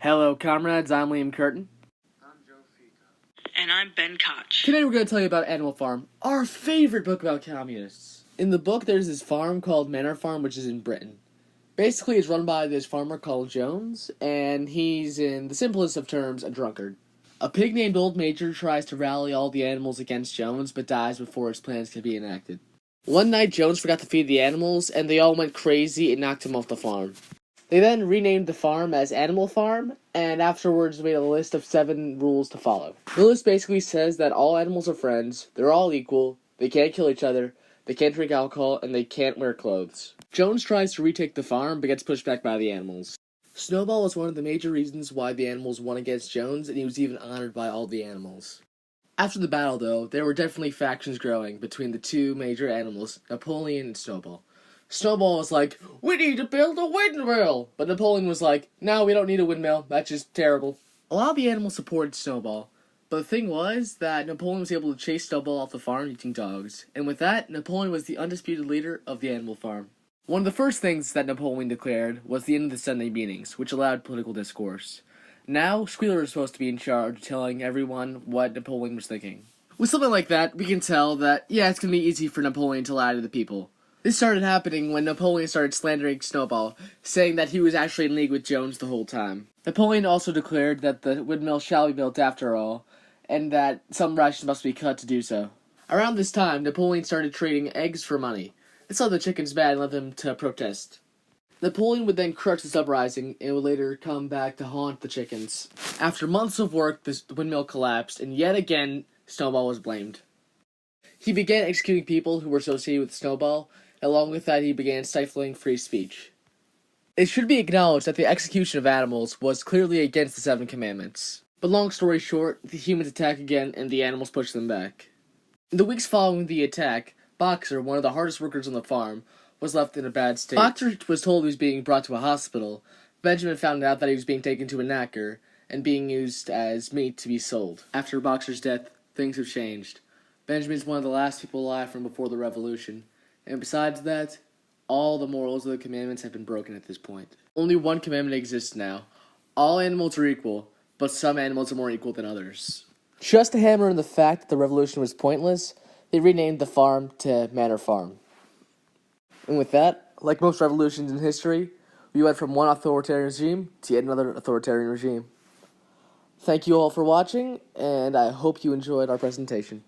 Hello, comrades. I'm Liam Curtin. And I'm Ben Koch. Today we're going to tell you about Animal Farm, our favorite book about communists. In the book, there's this farm called Manor Farm, which is in Britain. Basically, it's run by this farmer called Jones, and he's, in the simplest of terms, a drunkard. A pig named Old Major tries to rally all the animals against Jones, but dies before his plans can be enacted. One night, Jones forgot to feed the animals, and they all went crazy and knocked him off the farm. They then renamed the farm as Animal Farm, and afterwards made a list of 7 rules to follow. The list basically says that all animals are friends, they're all equal, they can't kill each other, they can't drink alcohol, and they can't wear clothes. Jones tries to retake the farm, but gets pushed back by the animals. Snowball was one of the major reasons why the animals won against Jones, and he was even honored by all the animals. After the battle, though, there were definitely factions growing between the 2 major animals, Napoleon and Snowball. Snowball was like, "We need to build a windmill!" But Napoleon was like, "No, we don't need a windmill. That's just terrible." A lot of the animals supported Snowball, but the thing was that Napoleon was able to chase Snowball off the farm eating dogs, and with that, Napoleon was the undisputed leader of the animal farm. One of the first things that Napoleon declared was the end of the Sunday meetings, which allowed political discourse. Now, Squealer is supposed to be in charge, telling everyone what Napoleon was thinking. With something like that, we can tell that, it's going to be easy for Napoleon to lie to the people. This started happening when Napoleon started slandering Snowball, saying that he was actually in league with Jones the whole time. Napoleon also declared that the windmill shall be built after all, and that some rations must be cut to do so. Around this time, Napoleon started trading eggs for money. This saw the chickens bad and led them to protest. Napoleon would then crush this uprising and would later come back to haunt the chickens. After months of work, the windmill collapsed, and yet again, Snowball was blamed. He began executing people who were associated with Snowball. Along with that, he began stifling free speech. It should be acknowledged that the execution of animals was clearly against the 7 commandments. But long story short, the humans attack again and the animals push them back. In the weeks following the attack, Boxer, one of the hardest workers on the farm, was left in a bad state. Boxer was told he was being brought to a hospital. Benjamin found out that he was being taken to a knacker and being used as meat to be sold. After Boxer's death, things have changed. Benjamin's one of the last people alive from before the revolution. And besides that, all the morals of the commandments have been broken at this point. Only one commandment exists now. All animals are equal, but some animals are more equal than others. Just to hammer in the fact that the revolution was pointless, they renamed the farm to Manor Farm. And with that, like most revolutions in history, we went from one authoritarian regime to yet another authoritarian regime. Thank you all for watching, and I hope you enjoyed our presentation.